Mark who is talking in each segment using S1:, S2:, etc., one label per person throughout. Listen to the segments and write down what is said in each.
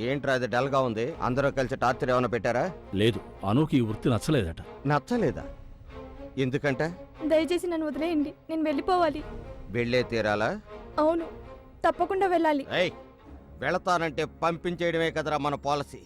S1: ఏంట్రా అది డల్గా ఉంది? అందరూ కలిసి టార్చర్ ఏమైనా పెట్టారా?
S2: లేదు, అనుకి ఈ వృత్తి నచ్చలేదట.
S1: నచ్చలేదా? ఎందుకంటే?
S3: దయచేసి నన్ను వదిలేయండి, నేను వెళ్ళిపోవాలి.
S1: వెళ్ళే తీరాలా?
S3: అవును, తప్పకుండా వెళ్ళాలి.
S1: వెళతానంటే పంపించేయడమే కదరా మన పాలసీ.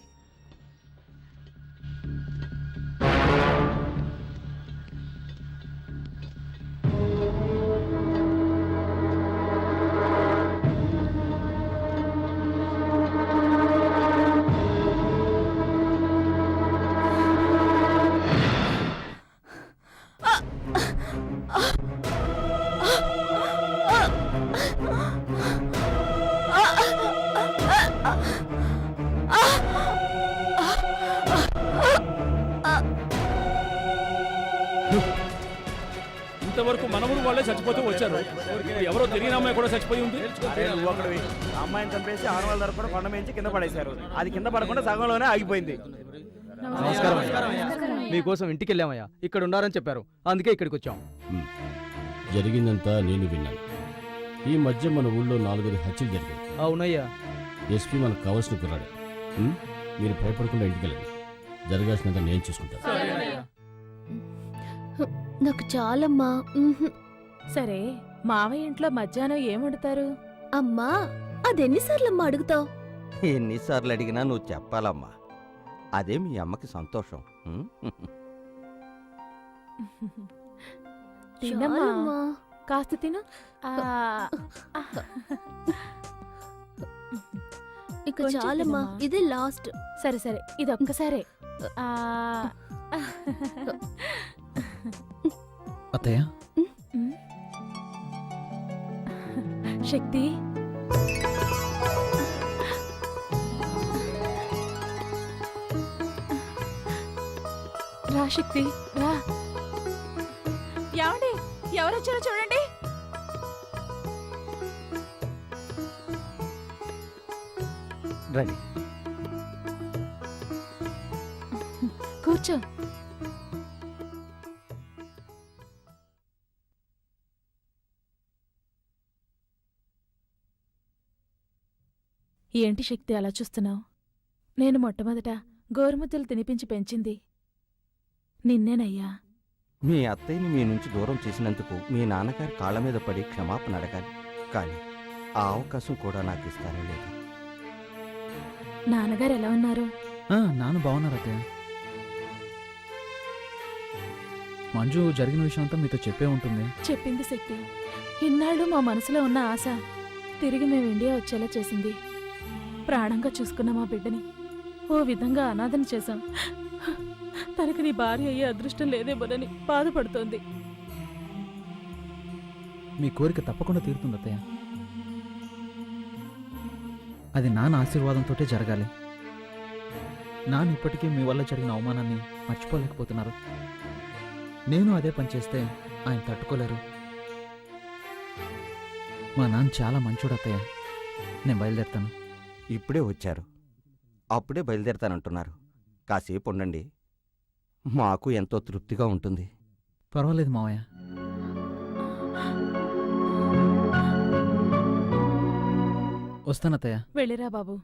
S2: ఇంతవరకు మనముడు వాళ్ళే చచ్చిపోతూ వచ్చారు. ఎవరో తెలియని అమ్మాయి కూడా చచ్చిపోయి ఉంది.
S4: అమ్మాయిని చంపేసి 600 ధర కూడా కొండ మించి కింద పడేశారు. అది కింద పడకుండా సగంలోనే ఆగిపోయింది.
S5: మీకోసం ఇంటికి వెళ్ళామయ్యా, ఇక్కడ ఉండారని చెప్పారు, అందుకే ఇక్కడికి వచ్చాం.
S6: జరిగిందంతా నేను విన్నాను. ఈ మధ్య మన ఊళ్ళో 4 హత్యలు జరిగాయి.
S5: అవునయ్యా.
S6: ఎస్పీ మనకు కావాల్సిన కుర్రాడు. మీరు భయపడకుండా ఇంటికి వెళ్ళండి. జరగాల్సినంత నేను చూసుకుంటాను.
S7: నాకు చాలమ్మా.
S8: సరే, మావయ్య ఇంట్లో మధ్యాహ్నం ఏం వండుతారు?
S7: అమ్మా, అదెన్నిసార్లమ్మా అడుగుతావు?
S1: ఎన్నిసార్లు అడిగినా నువ్వు చెప్పాలమ్మా. అదే మీ అమ్మకి సంతోషం.
S8: తినమ్మా, కాస్త తిను.
S7: ఇక చాలమ్మా, ఇదే లాస్ట్.
S8: సరే సరే, ఇది ఒక్కసారే.
S5: అత్తయ్య,
S8: శక్తి, రా శక్తి, రా. ఏమండి, ఎవరొచ్చారో చూడండి.
S1: రండి,
S8: కూర్చో. ఏంటి శక్తి అలా చూస్తున్నావు? నేను మొట్టమొదట గోరుముద్దలు తినిపించి పెంచింది నిన్నేనయ్యా.
S1: మీ అత్తయ్యని మీ నుంచి దూరం చేసినందుకు మీ నాన్నగారి కాళ్ళ మీద పడి క్షమాపణ అడగాలి. కానీ ఆ అవకాశం కూడా నాకు ఇస్తానో లేదు.
S8: నాన్నగారు ఎలా ఉన్నారు?
S5: నాన్న బాగున్నారు అత్తయ్య. మంజు జరిగిన విషయం అంతా మీతో చెప్పే ఉంటుంది.
S8: చెప్పింది శక్తి. ఇన్నాళ్ళు మా మనసులో ఉన్న ఆశ తిరిగి మేము ఇండియా వచ్చేలా చేసింది. ప్రాణంగా చూసుకున్న మా బిడ్డని ఓ విధంగా అనాథన చేశాం. తనకి నీ భార్య అయ్యే అదృష్టం లేదేమోనని బాధపడుతోంది.
S5: మీ కోరిక తప్పకుండా తీరుతుంది అత్తయ్య. అది నాన్న ఆశీర్వాదంతోటే జరగాలి. నాన్న ఇప్పటికీ మీ వల్ల జరిగిన అవమానాన్ని మర్చిపోలేకపోతున్నారు. నేను అదే పని చేస్తే ఆయన తట్టుకోలేరు. మా నాన్న చాలా మంచోడు అత్తయ్య. నేను బయలుదేరుతాను.
S1: ఇప్పుడే వచ్చారు, అప్పుడే బయలుదేరతానంటున్నారు. కాసేపు ఉండండి, మాకు ఎంతో తృప్తిగా ఉంటుంది.
S5: పర్వాలేదు మావయ్య. వస్తానత్తయ్య.
S8: వెళ్ళిరా బాబు.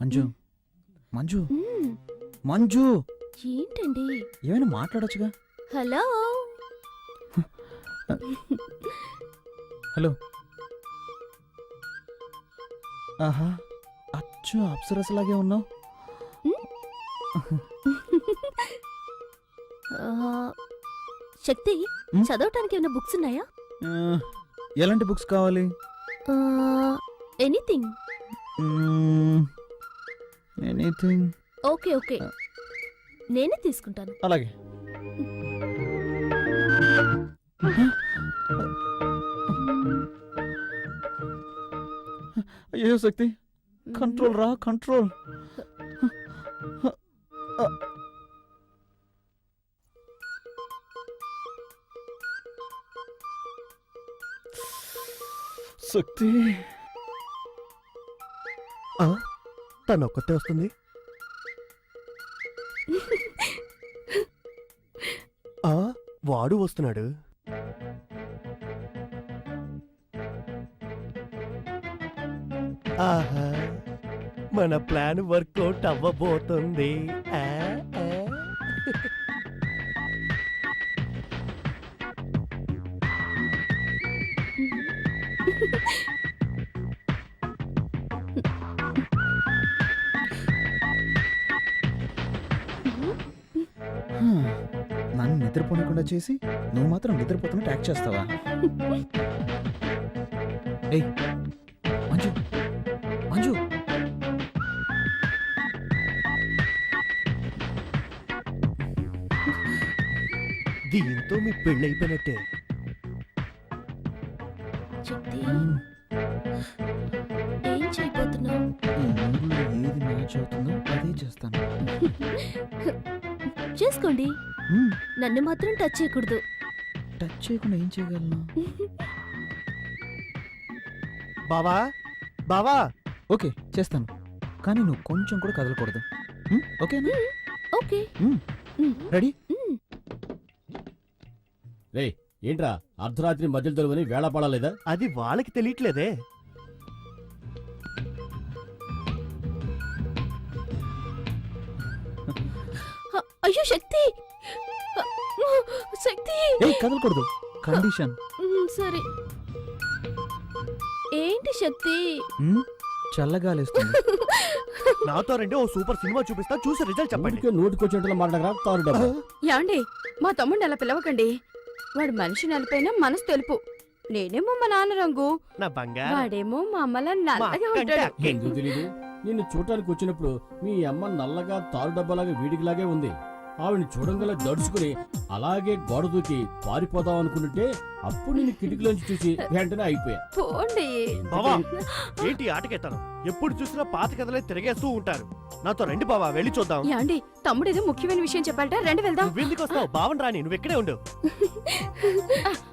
S5: మంజు, మంజు, మంజు,
S7: ఏంటండి?
S5: ఏమైనా మాట్లాడొచ్చుగా.
S7: Hello
S5: hello. ఆహా, అచ్చు అప్సరసలాగే ఉన్నావు.
S7: శక్తి, చదవటానికి ఏమైనా బుక్స్ ఉన్నాయా?
S5: ఎలాంటి బుక్స్ కావాలి?
S7: ఎనీథింగ్.
S5: ఎనీథింగ్.
S7: ఓకే ఓకే, నేనే తీసుకుంటాను.
S5: అలాగే. అయ్యో శక్తి, కంట్రోల్ రా, కంట్రోల్. శక్తి
S9: తను ఒక్కతే వస్తుంది. వాడు వస్తున్నాడు. ఆహా, మన ప్లాన్ వర్కౌట్ అవ్వబోతుంది. ఆ, ఆ.
S5: నన్ను నిద్రపోనకుండా చేసి నువ్వు మాత్రం నిద్రపోతున్నట్టు యాక్ట్ చేస్తావా? ఏయ్ మంజు, మంజు.
S9: దీంతో మీ పెళ్ళైపోయినట్టే.
S7: శక్తి, ఏం చేయబోతున్నావు?
S5: ఈ మూడులో ఏది మ్యాచ్ అవుతుందో అదే చేస్తాను.
S7: చేసుకోండి,
S5: మ్మ్.
S7: నన్ను మాత్రం టచ్ చేయకూడదు.
S5: టచ్ చేయకుండా ఏం చేయగలను?
S9: బావా, బావా,
S5: ఓకే చేస్తాను, కానీ నువ్వు కొంచెం కూడా కదలకూడదు. ఓకేనా?
S7: ఓకే.
S5: రెడీ?
S6: రే ఏంట్రా అర్ధరాత్రి మధ్యలో తెలుగుని వేళ పడలేదా?
S9: అది వాళ్ళకి తెలియట్లేదే.
S7: అయ్యో శక్తి, శక్తి.
S5: ఏయ్ కదలకూడదు, కండిషన్.
S7: సరే. ఏంటి శక్తి?
S5: చల్లగాలేస్తుంది.
S9: నాతో రండి, ఓ సూపర్ సినిమా చూపిస్తా, చూసి రిజల్ట్ చెప్పండి.
S6: ఊరికే నోటికొచ్చేట్టుగా మాట్లాడరా తారు డబ్బా.
S3: యాండి, మా తమ్ముడిని అలా పిలవకండి. వాడు మనిషి నలిపైన మనసు తెలుపు. నేనేమో మా నాన్న రంగు,
S9: నా బంగారం.
S3: వాడేమో మా అమ్మలా
S9: మా
S3: నల్లగా
S9: అక్కంటే
S3: ఉంటాడు.
S9: అక్కే.
S6: ఎందుకు తెలీదు? నిన్ను చూడటానికి వచ్చినప్పుడు మీ అమ్మ నల్లగా తారు డబ్బాలాగా వీడికిలాగే ఉంది. ఆవిడ్ని చూడంగల దడుచుకుని అలాగే గోడ దూకి పారిపోదాం అనుకుంటుంటే అప్పుడు నేను కిటికీలోంచి చూసి వెంటనే అయిపోయా.
S3: పోండి.
S9: బావా, ఏంటి ఆటకెత్తాను? ఎప్పుడు చూసినా పాత కథలే తిరిగేస్తూ ఉంటారు. నాతో రండి బావా, వెళ్ళి చూద్దాం.
S3: యాండి, తమ్ముడు ఏదో ముఖ్యమైన విషయం చెప్పాలట, రండి వెళ్దాం.
S9: నువ్వెందుకు వస్తావు? బావన్ రాని, నువ్వు ఇక్కడే ఉండు.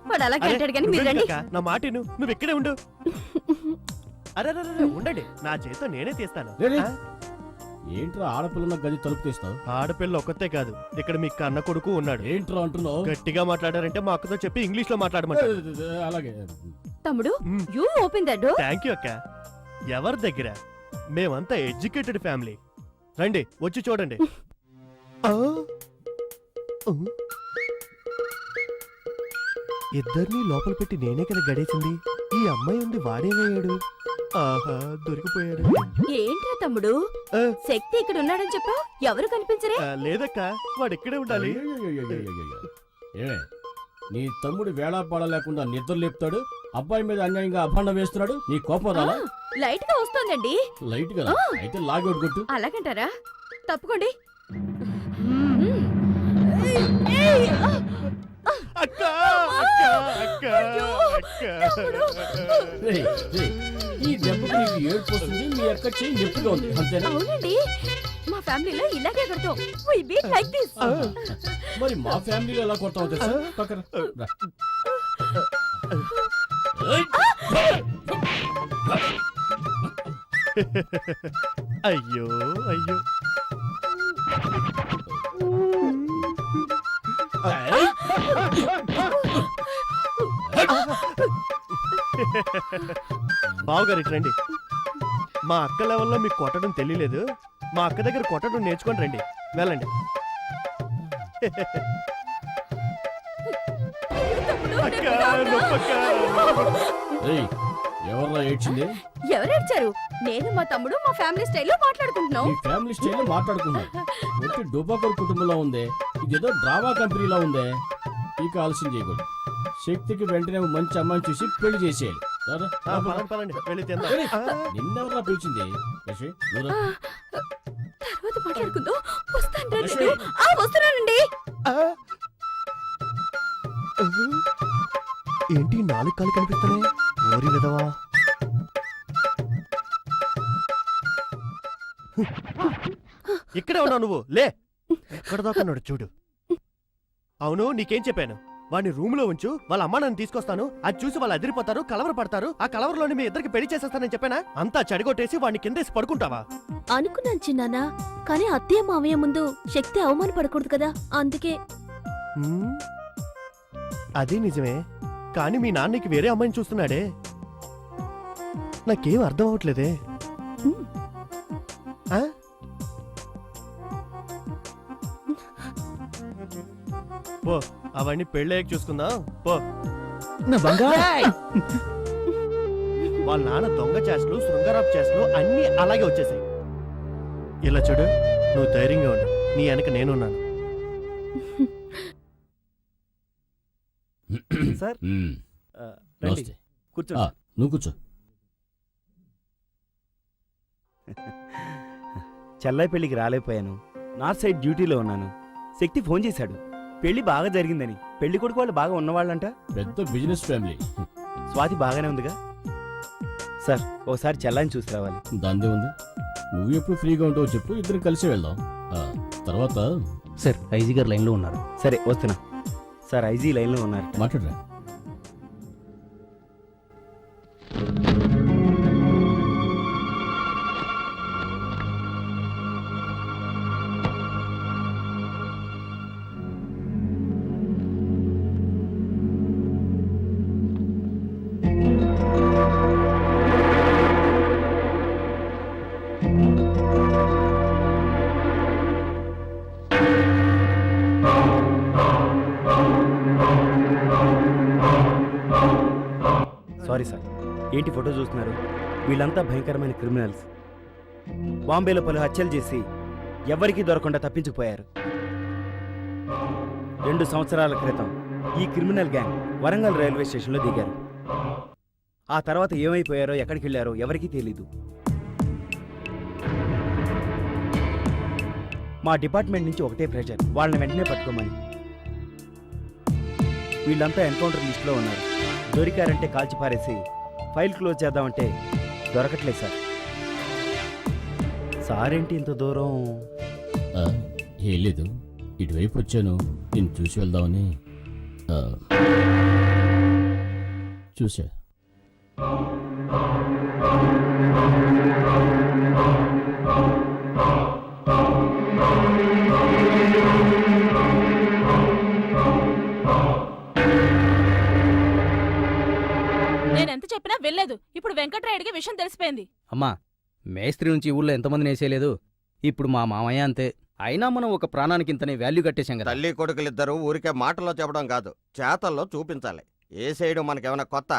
S3: వాడు అలాగే
S9: అరే,
S3: అంటాడు కానీ మీరు
S9: నువ్వేంటి
S3: రండి.
S9: అక్క? నా మాట విను, నువ్వు ఇక్కడే ఉండు. అరే ఉండండి, నా చేతితో నేనే తీస్తాను.
S6: రే.
S9: ఆ?
S6: ఏంట్రా ఆడపిల్లన్న గది తలుపు తీస్తావు?
S9: ఆడపిల్ల ఒక్కతే కాదు, ఇక్కడ మీ కన్న కొడుకు ఉన్నాడు.
S6: ఏంట్రా అంటున్నావు?
S9: గట్టిగా మాట్లాడారంటే మా అక్కతో చెప్పి ఇంగ్లీష్ లో మాట్లాడమంటారు.
S6: అలాగే
S3: తమ్ముడు, you open that door.
S9: Thank you అక్క. ఎవరి దగ్గర? మేమంతా ఎడ్యుకేటెడ్ ఫ్యామిలీ. రండి, వచ్చి చూడండి. ఇద్దరిని లోపల పెట్టి నేనే కదా గడేసింది. ఈ అమ్మాయి ఉంది, వాడేమయ్యాడు? ఆహా, దొరికిపోయాడు.
S3: ఏంట్రా తమ్ముడు,
S9: ఆ,
S3: శక్తి ఇక్కడ ఉన్నాడని చెప్పావు, ఎవరు కనిపించరే?
S9: లేదక్క, వాడు ఇక్కడే ఉండాలి.
S6: ఏమే నీ తమ్ముడు వేళా పడలేకుండా నిద్ర లేపుతాడు, అబ్బాయి మీద అన్యాయంగా అభాండం వేస్తున్నాడు, నీ కోపం రాలా?
S3: లైట్ గా వస్తోందండి.
S6: లైట్ కదా, అయితే లాగౌట్ కొట్టు.
S3: అలాగంటారా? తప్పుకోండి.
S9: అక్క, అక్క, అక్క, అక్క.
S6: రేయ్, రేయ్, ఈ దెబ్బకు నీకు ఏడుపు వస్తుంది, మీ అక్క చెయ్యి నొప్పిగా ఉంది, అంతేనా?
S3: అవునండి, మా ఫ్యామిలీలో ఇలాగే కడతాం. We beat like this.
S6: మరి మా ఫ్యామిలీలో ఎలా కొడతావు తెలుసా? పక్కన రా.
S9: అయ్యో అయ్యో. బావగారు ఇటు రండి. మా అక్క లెవెల్లో మీకు కొట్టడం తెలియలేదు. మా అక్క దగ్గర కొట్టడం నేర్చుకొని రండి. వెళ్ళండి. అక్క, నొప్పక్క.
S6: రేయ్, ఎవర్రా ఏడ్చింది?
S3: ఎవరేడ్చారు? నేను మా తమ్ముడు మా ఫ్యామిలీ స్టైల్లో మాట్లాడుకుంటున్నాం.
S6: మీ ఫ్యామిలీ స్టైల్ మాట్లాడుకున్నాం. ఒట్టి డోబాకర్ కుటుంబంలో ఉందే, ఇదేదో డ్రామా కంపెనీలో ఉందే. ఇక ఆలస్యం చేయకూడదు, శక్తికి వెంటనే ఓ మంచి అమ్మాయిని చూసి పెళ్లి చేసేయాలి రారా,
S9: ఆ,
S6: రా, రా.
S9: పదండి పదండి వెళ్ళి తిందాం.
S6: ఏయ్,
S9: ఆ,
S6: నిన్నెవరా పిలిచింది లక్ష్మి, నువ్వు రా.
S3: తర్వాత మాట్లాడుకుందాం. వస్తాను రండి.
S6: లక్ష్మి.
S3: వస్తున్నానండి.
S9: ఆ. ఏంటి 4 కాళ్ళు కనిపిస్తున్నాయి? ఓరి విధవా. ఇక్కడే ఉన్నావు నువ్వు, లే. ఎక్కడ దాకున్నాడు చూడు. అవును, నీకేం చెప్పాను? వాడిని రూమ్ లో ఉంచు, వాళ్ళ అమ్మ నన్ను తీసుకొస్తాను, అది చూసి వాళ్ళు అదిరిపోతారు, కలవర పడతారు, ఆ కలవరలోని మీ ఇద్దరికి పెళ్లి చేసేస్తానని చెప్పానా? అంతా చెడగొట్టేసి వాడిని కిందేసి పడుకుంటావా?
S7: అనుకున్నాను చిన్నానా, కానీ అత్తయ్య మావయ్య ముందు శక్తి అవమానపడకూడదు కదా, అందుకే.
S9: హ్మ్? అదే నిజమే, కానీ మీ నాన్నకి వేరే అమ్మాయిని చూస్తున్నాడే. నాకేం అర్థం అవట్లేదే. ఆ? పో, అవన్నీ పెళ్ళయ్యాక చూసుకుందాం పో.
S5: నా బంగారు
S9: వాళ్ళ నాన్న దొంగ చేష్టలు, శృంగారపు చేష్టలు అన్నీ అలాగే వచ్చేసాయి. ఇలా చూడు, నువ్వు ధైర్యంగా ఉండు, నీ వెనక నేనున్నాను.
S4: సార్
S6: ఉమ్,
S4: రండి
S6: నమస్తే.
S4: కూర్చోండి.
S6: ఆ, నువ్వు కూర్చో.
S4: చెల్లై పెళ్లికి రాలేకపోయాను, నార్త్ సైడ్ డ్యూటీలో ఉన్నాను. శక్తి ఫోన్ చేశాడు, పెళ్లి బాగా జరిగిందని. పెళ్లి కొడుకు వాళ్ళు బాగా ఉన్నవాళ్ళంట.
S6: పెద్ద బిజినెస్ ఫ్యామిలీ.
S4: స్వాతి బాగానే ఉందిగా. సార్ ఓసారి చెల్లాయిని చూసి రావాలి.
S6: దాందే ఉంది, నువ్వు ఎప్పుడు ఫ్రీగా ఉంటావో చెప్పు, ఇద్దరం కలిసి వెళ్దాం. ఆ, తర్వాత
S5: సార్ ఐజీ గారు లైన్లో ఉన్నారు.
S4: సరే వస్తున్నా. సార్ ఐజీ లైన్లో ఉన్నారు.
S6: మాట్లాడరా.
S4: Sorry sir. ఏంటి ఫోటో చూస్తున్నారు? వీళ్ళంతా భయంకరమైన క్రిమినల్స్. బాంబేలో పలు హత్యలు చేసి ఎవరికీ దొరకకుండా తప్పించుకుపోయారు. 2 సంవత్సరాల క్రితం ఈ క్రిమినల్ గ్యాంగ్ వరంగల్ రైల్వే స్టేషన్లో దిగారు. ఆ తర్వాత ఏమైపోయారో, ఎక్కడికి వెళ్ళారో ఎవరికీ తెలీదు. మా డిపార్ట్మెంట్ నుంచి ఒకటే ప్రెషర్, వాళ్ళని వెంటనే పట్టుకోమని. వీళ్ళంతా ఎన్కౌంటర్ లిస్టులో ఉన్నారు. దొరికారంటే కాల్చి పారేసి ఫైల్ క్లోజ్ చేద్దామంటే దొరకట్లేదు సార్. సార్ ఏంటి ఇంత దూరం?
S6: ఆ, ఏం లేదు, ఇటువైపు వచ్చాను, నేను చూసి వెళ్దామని. ఆ, చూసా.
S8: నేనెంత చెప్పినా వెళ్ళలేదు. ఇప్పుడు వెంకట్రాయుడికి విషయం తెలిసిపోయింది.
S5: అమ్మా, మేస్త్రి నుంచి ఊళ్ళో ఎంతమందిని వేసేయలేదు. ఇప్పుడు మా మామయ్య అంతే. అయినా మనం ఒక ప్రాణానికి ఇంతనే వాల్యూ కట్టేశాం కదా.
S1: తల్లి కొడుకులిద్దరూ ఊరికే మాటల్లో చెప్పడం కాదు, చేతల్లో చూపించాలి. ఏ చేయడం మనకేమైనా కొత్త?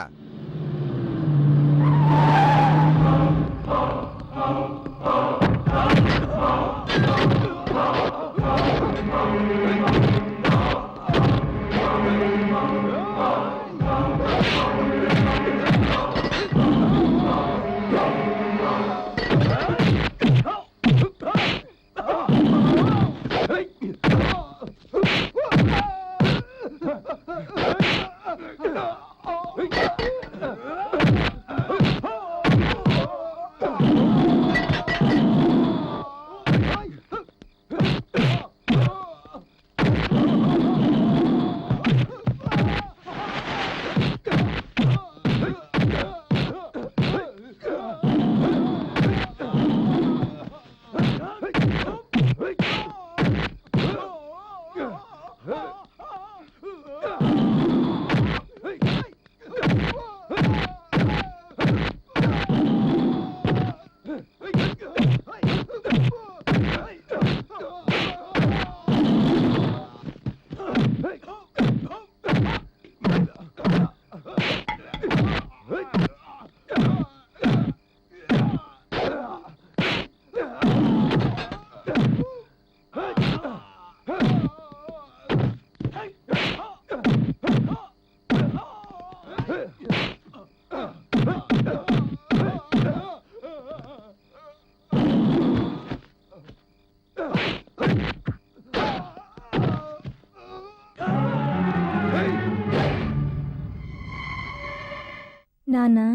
S7: నానా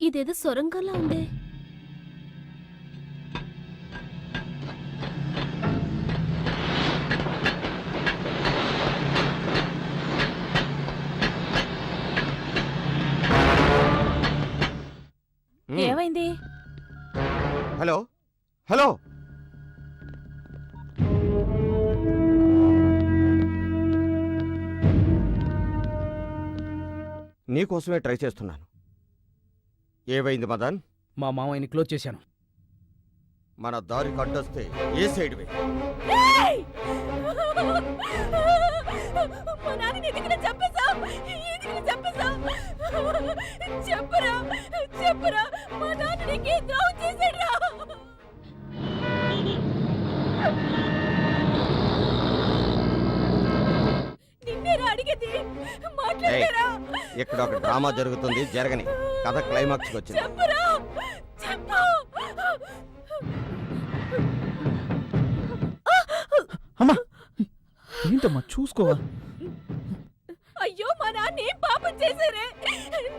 S7: ఇదేదో సొరంగంలా ఉందే.
S8: ఏమైంది?
S1: హలో హలో నీకోసమే ట్రై చేస్తున్నాను. ఏవైంది మదన్?
S2: మా మామయ్యని క్లోజ్ చేశాను.
S1: మన దారి కట్టొస్తే ఏ సైడ్ వే?
S7: మా నాన్నని ఎందుకు చంపేశావ్? ఎందుకు చంపేశావ్? చెప్పరా చెప్పరా, మా నాన్న నీకే ద్రోహం చేశాడురా. నిన్నేరా అడిగేది, మాట్లాడరా.
S1: ఇక్కడ ఒక డ్రామా జరుగుతుంది, జరగని. కథ క్లైమాక్స్కి వచ్చింది.
S7: చెప్పరా చెప్పు.
S5: అమ్మా ఏంటమ్మా చూసుకోవా?
S7: అయ్యో, మా నాన్న ఏం పాపం చేశారే?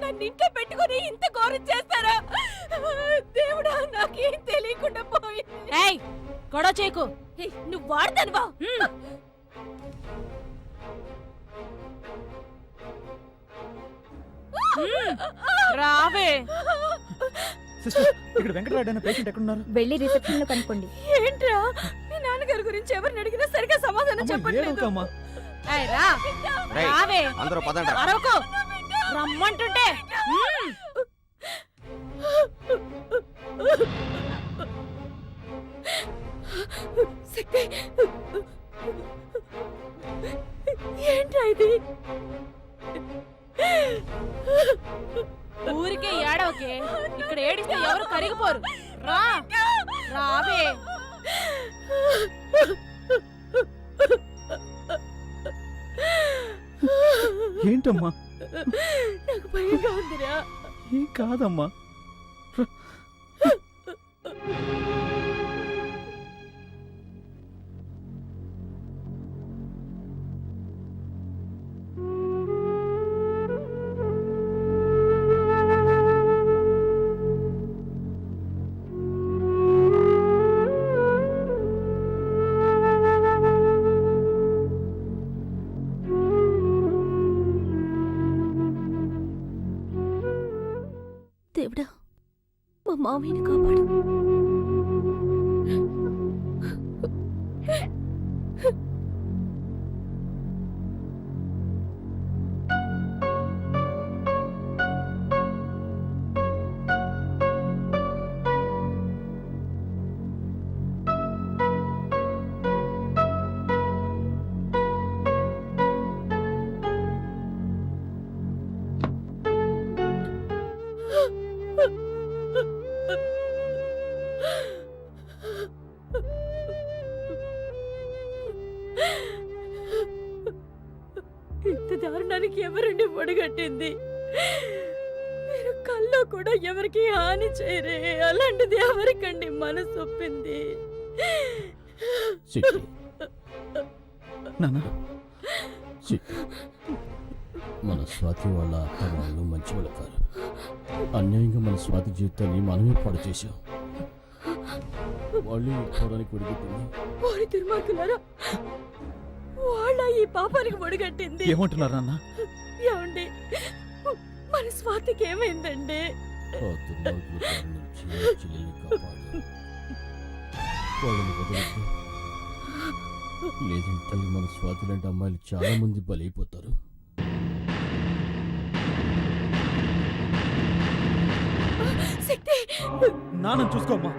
S7: నన్ను ఇంట్లో పెట్టుకుని ఇంత ఘోరం చేస్తారా? దేవుడా, నాకేం తెలియకుండా పోయింది.
S8: గొడవ చేయకు.
S7: నువ్వు వాడతానువా?
S8: రావే.
S5: సిస్టర్, ఇక్కడ వెంకటరాడు అనే పేషెంట్ ఎక్కడున్నారు?
S3: వెళ్ళి రిసెప్షన్ లో కనుక్కోండి.
S7: ఏంట్రా, మీ నాన్నగారి గురించి ఎవరిని అడిగినా సరిగా సమాధానం చెప్పట్లేదు.
S5: ఏడవకమ్మా.
S1: రేయ్,
S8: రావే.
S1: అందరూ పదండి.
S8: అరవకు. రమ్మంటుంటే.
S7: శక్తి, ఏంట్రా ఇది?
S8: ఊరికే ఏడవకే. ఇక్కడ ఏడిస్తే ఎవరు కరిగిపోరు. రా రావే.
S5: ఏంటమ్మా?
S7: నాకు భయంగా ఉందిరా.
S5: ఏం కాదమ్మా.
S7: దేవుడా, మా మామయ్యని కాపాడు. ఇంత దారుణానికి ఎవరండి పొడిగట్టింది? మీరు కల్లో కూడా ఎవరికి హాని చేయరే, అలాంటిది ఎవరికండి మనసు ఒప్పింది?
S5: నాన్న,
S6: మన స్వాతి వాళ్ళ అత్త వాళ్ళు మంచి వాళ్ళు కాదు. అన్యాయంగా మన స్వాతి జీవితాన్ని మనమే పాడు చేశాం. వాళ్ళు పోవడానికి ఒడిగట్టింది.
S7: ఓరి దుర్మార్గులారా, వాళ్ళ ఈ పాపానికి ఒడిగట్టింది.
S5: ఏమంటున్నారు నాన్న?
S7: ఏమండి, మన స్వాతికి ఏమైందండి?
S6: ఆ దుర్మార్గుల బారి నుంచి నా చెల్లెల్ని కాపాడు. వాళ్ళని వదలొద్దు. లేదంటే మన స్వాతి లాంటి అమ్మాయిలు చాలా మంది బలైపోతారు.
S7: శక్తి,
S5: నాన్న చూసుకోమ్మా.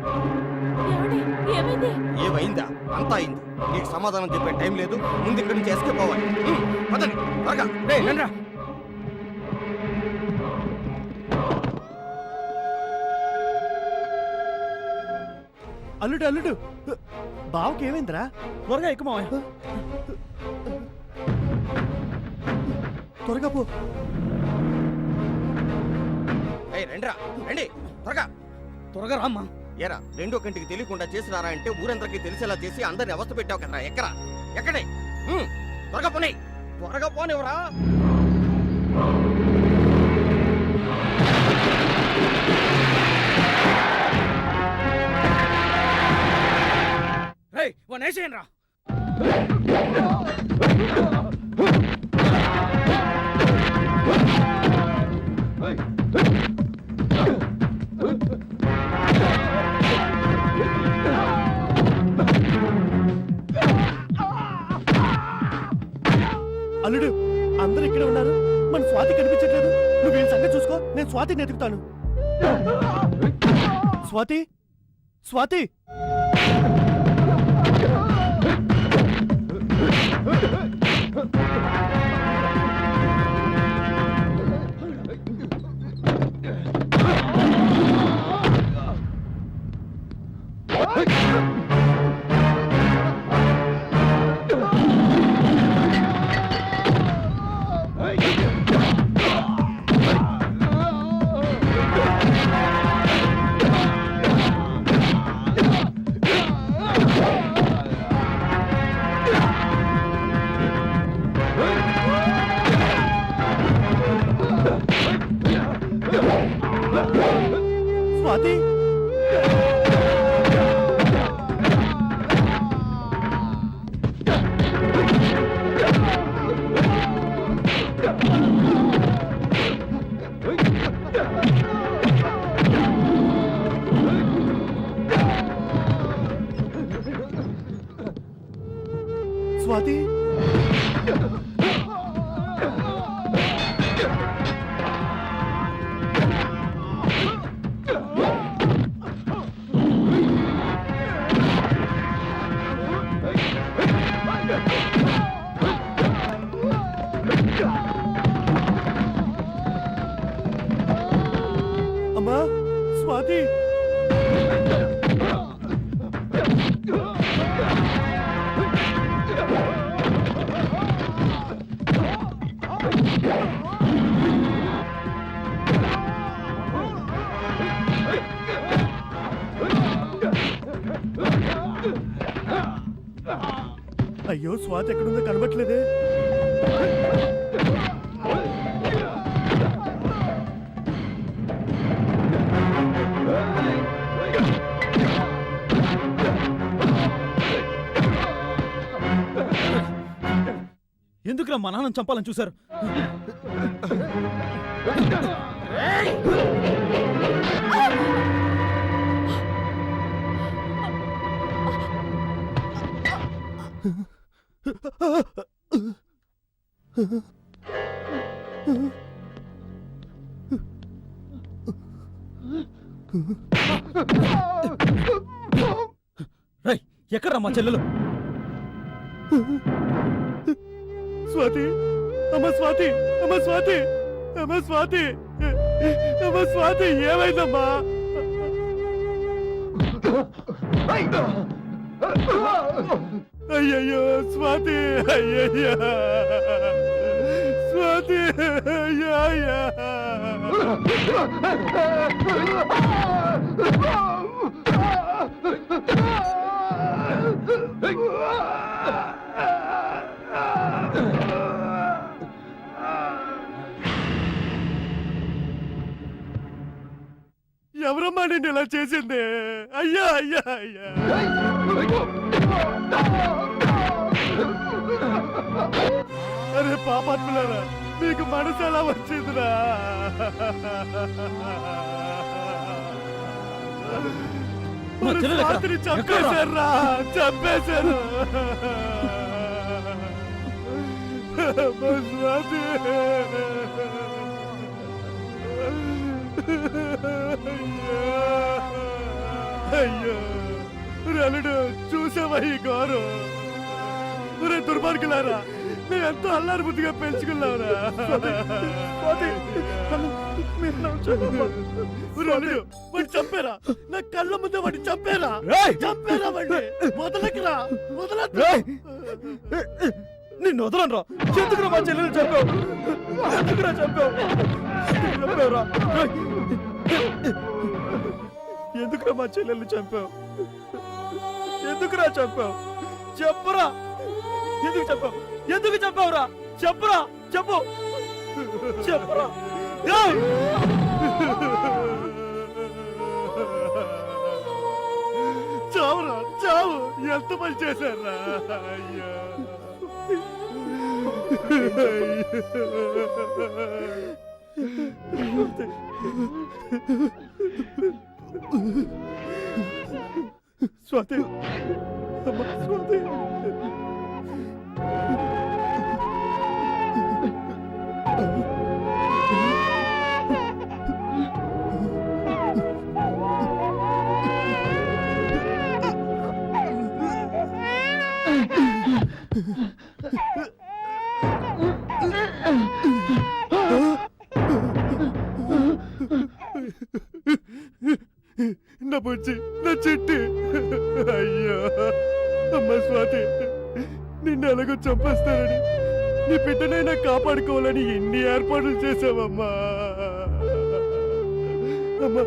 S7: ఏమైంది?
S1: ఏమైందా? అంతా అయింది. నీకు సమాధానం చెప్పే టైం లేదు. ముందు ఇక్కడి నుంచి ఎస్కేప్ అవ్వాలి. పదండి త్వరగా.
S5: రేయ్, రండ్రా.
S9: అల్లుడు అల్లుడు బావకి ఏమైందిరా?
S5: త్వరగా ఎక్కువ మావయ్య.
S9: త్వరగా పో.
S1: రండిరా రండి త్వరగా.
S5: త్వరగా రామ్మా.
S1: ఏరా రెండో కంటికి తెలియకుండా చేసినారా అంటే ఊరందరికీ తెలిసేలా చేసి అందరిని అవస్థ పెట్టావు కదరా. ఎక్కడే త్వరగా పోనీ, త్వరగా పోనివరా.
S5: వేసేయండి రా.
S9: అల్లుడు అందరు ఇక్కడ ఉన్నారు, మన స్వాతి కనిపించట్లేదు. నువ్వు వీళ్ళ సంగతి చూసుకో, నేను స్వాతిని ఎదుగుతాను. స్వాతి స్వాతి స్వాతి స్వాతి అమ్మా స్వాతి అయ్యో స్వాతి ఎక్కడుందో కనబట్లేదే.
S5: ఎందుకురా మా నాన్నని చంపాలని చూశారు? ఎక్కడ్రా మా చెల్లెలు?
S9: స్వాతి అమ్మ స్వాతి అమ్మ స్వాతి అమ్మ స్వాతి అమ్మ స్వాతి ఏమైందమ్మా? అయ్యయ్యో స్వాతి అయ్యయ్యా స్వాతి అయ్యా ఎవరమ్మా నిన్ను ఇలా చేసింది? అయ్యా అయ్యా అయ్యా అరే పాపాత్ములారా, మీకు మనసు ఎలా వచ్చిందిరా? రాత్రి చంపేశారా? చంపేశారు. అయ్యో అల్లుడు చూసావా ఈ గౌరవం? ఒరే దుర్మార్గులారా, నేను ఎంతో అల్లారు బుద్ధిగా పెంచుకున్నావురా. వాడు చంపారా నా కళ్ళ ముందే వాడిని చంపారా
S4: రేయ్!
S9: చంపారా వాడిని వదలకురా వదలద్దు
S4: రేయ్! నిన్ను వదలనరా ఎందుకురా మా చెల్లెలు చంపావు ఎందుకురా చంపావు చంపావురా రేయ్! ఎందుకురా మా చెల్లెల్ని చంపావు ఎందుకురా చంపావు చెప్పురా ఎందుకు చంపావు ఎందుకు చంపావురా చెప్పురా చెప్పు చెప్పురా రేయ్!
S9: చావురా చావు ఎంత పని చేశారా అయ్యా స్వాతి అమ్మ స్వాతి నా బుజ్జి నా చెట్టి అయ్యో అమ్మ స్వాతి నిన్ను ఎలాగో చంపేస్తానని నీ బిడ్డనైనా కాపాడుకోవాలని ఎన్ని ఏర్పాట్లు చేసావమ్మా అమ్మా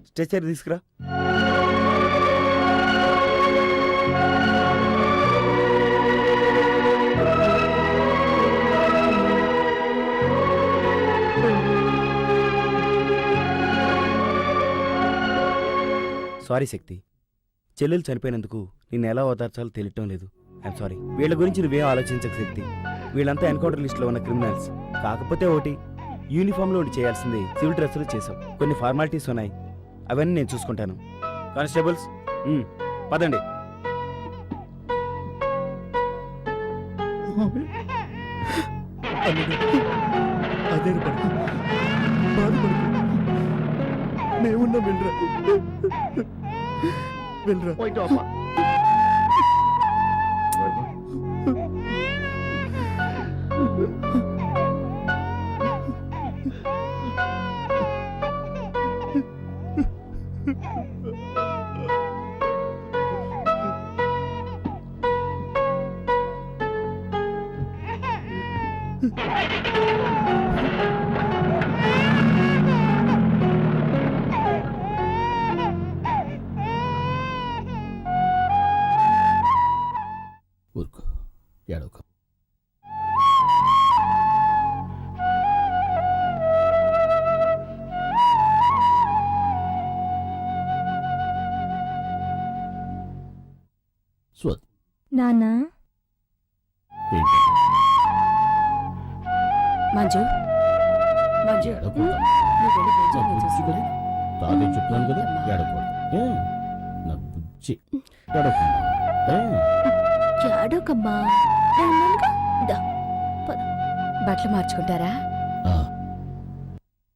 S4: స్ట్రెచర్ తీసుకురా సారీ శక్తి చెల్లెలు చనిపోయినందుకు నిన్ను ఎలా ఓదార్చాలో తెలియటం లేదు ఐఎమ్ సారీ వీళ్ళ గురించి నువ్వేం ఆలోచించక శక్తి వీళ్ళంతా ఎన్కౌంటర్ లిస్ట్లో ఉన్న క్రిమినల్స్ కాకపోతే ఒకటి యూనిఫామ్లో ఉండి చేయాల్సింది సివిల్ డ్రెస్సులు చేసాం కొన్ని ఫార్మాలిటీస్ ఉన్నాయి అవన్నీ నేను చూసుకుంటాను కానిస్టేబుల్స్ పదండి
S9: అదే పడుకు బాధపడుకు మేమున్నాం వెళ్ళరా వెళ్ళరా
S6: ఊరుకో ఏడవకు స్వాతి
S8: నాన్నా
S6: ఏంటి
S3: మంజు మంజు
S6: ఏడవకు.
S3: నువ్వు వెళ్ళి పూజ
S6: నా
S3: నేను
S6: బుజ్జి
S3: చూసుకుంటా.
S6: కదా తాతయ్య చెప్తున్నాను కదా ఏడకూడదు నా బుజ్జి ఏడవకుండా
S3: ఏడోకమ్మా బట్టలు మార్చుకుంటారా